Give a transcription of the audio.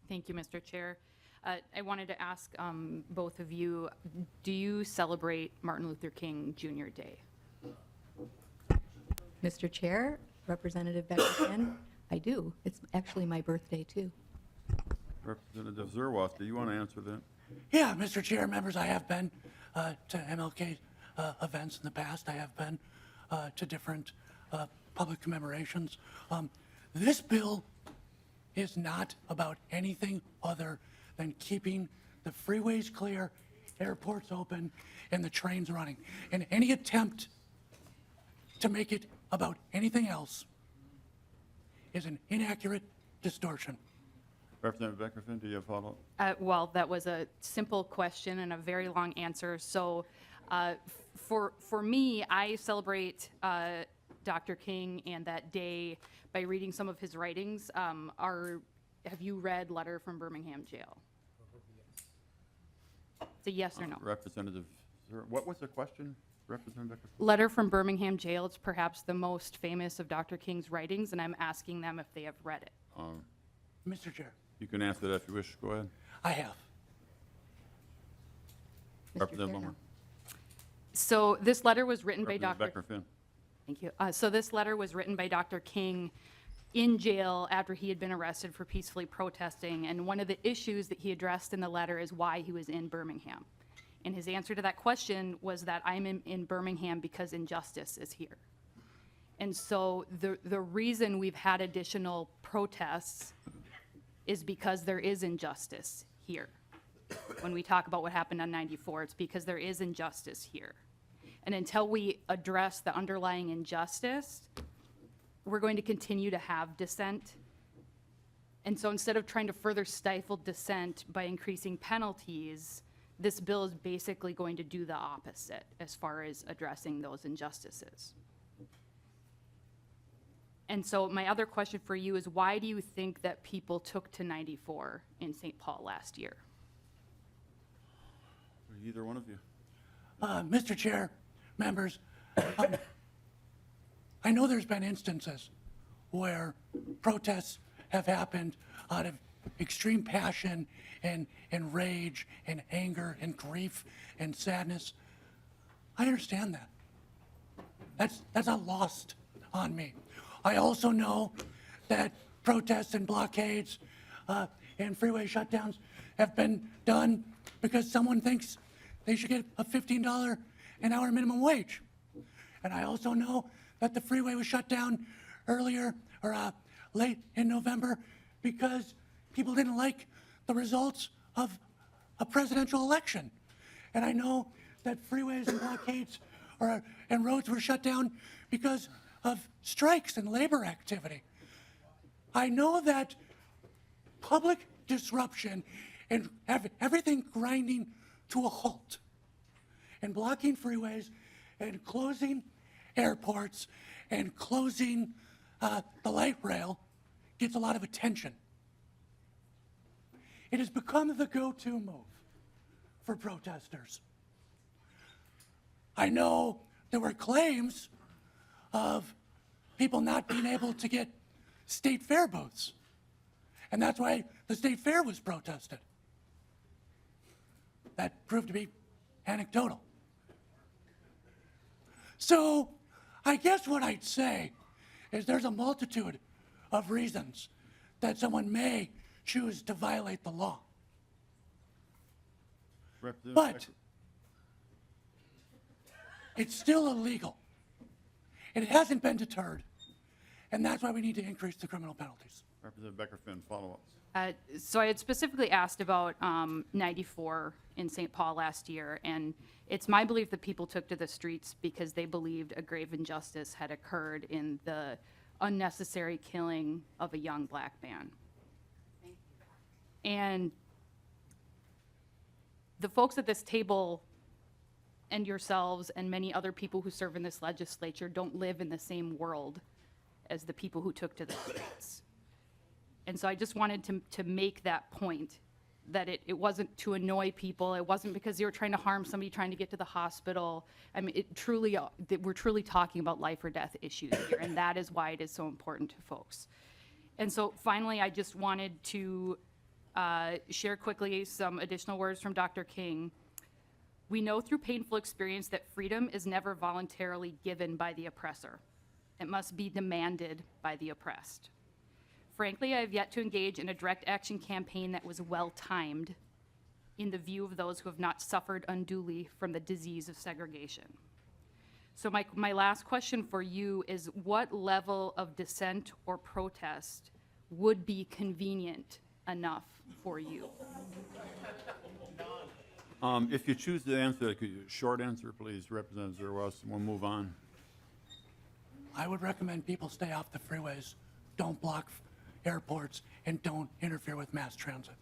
Thank you, Mr. Chair. I wanted to ask both of you, do you celebrate Martin Luther King Jr. Day? Mr. Chair, Representative Becker-Finn, I do. It's actually my birthday, too. Representative Zerwas, do you want to answer that? Yeah, Mr. Chair, members, I have been to MLK events in the past. I have been to different public commemorations. This bill is not about anything other than keeping the freeways clear, airports open, and the trains running. And any attempt to make it about anything else is an inaccurate distortion. Representative Becker-Finn, do you have a follow-up? Well, that was a simple question and a very long answer. So for me, I celebrate Dr. King and that day by reading some of his writings. Have you read Letter from Birmingham Jail? It's a yes or no. Representative what was the question, Representative Becker-Finn? Letter from Birmingham Jail. It's perhaps the most famous of Dr. King's writings, and I'm asking them if they have read it. Mr. Chair, You can answer that if you wish. Go ahead. I have. Mr. Representative Chair, Lumber. So this letter was written by Representative Dr. Becker-Finn. Thank you. So this letter was written by Dr. King in jail after he had been arrested for peacefully protesting. And one of the issues that he addressed in the letter is why he was in Birmingham. And his answer to that question was that I'm in Birmingham because injustice is here. And so the reason we've had additional protests is because there is injustice here. When we talk about what happened on 94, it's because there is injustice here. And until we address the underlying injustice, we're going to continue to have dissent. And so instead of trying to further stifle dissent by increasing penalties, this bill is basically going to do the opposite as far as addressing those injustices. And so my other question for you is, why do you think that people took to 94 in St. Paul last year? Either one of you. Mr. Chair, members, I know there's been instances where protests have happened out of extreme passion and rage and anger and grief and sadness. I understand that. That's not lost on me. I also know that protests and blockades and freeway shutdowns have been done because someone thinks they should get a $15 an hour minimum wage. And I also know that the freeway was shut down earlier or late in November because people didn't like the results of a presidential election. And I know that freeways and blockades and roads were shut down because of strikes and labor activity. I know that public disruption and everything grinding to a halt and blocking freeways and closing airports and closing the light rail gets a lot of attention. It has become the go-to move for protesters. I know there were claims of people not being able to get state fair booths, and that's why the state fair was protested. That proved to be anecdotal. So I guess what I'd say is there's a multitude of reasons that someone may choose to violate the law. But it's still illegal. And it hasn't been deterred. And that's why we need to increase the criminal penalties. Representative Becker-Finn, follow-ups. So I had specifically asked about 94 in St. Paul last year, and it's my belief that people took to the streets because they believed a grave injustice had occurred in the unnecessary killing of a young black man. And the folks at this table and yourselves and many other people who serve in this legislature don't live in the same world as the people who took to the streets. And so I just wanted to make that point, that it wasn't to annoy people. It wasn't because they were trying to harm somebody trying to get to the hospital. I mean, we're truly talking about life or death issues here, and that is why it is so important to folks. And so finally, I just wanted to share quickly some additional words from Dr. King. We know through painful experience that freedom is never voluntarily given by the oppressor. It must be demanded by the oppressed. Frankly, I have yet to engage in a direct action campaign that was well-timed in the view of those who have not suffered unduly from the disease of segregation. So my last question for you is, what level of dissent or protest would be convenient enough for you? If you choose to answer, could you, short answer, please, Representative Zerwas, and we'll move on. I would recommend people stay off the freeways, don't block airports, and don't interfere with mass transit.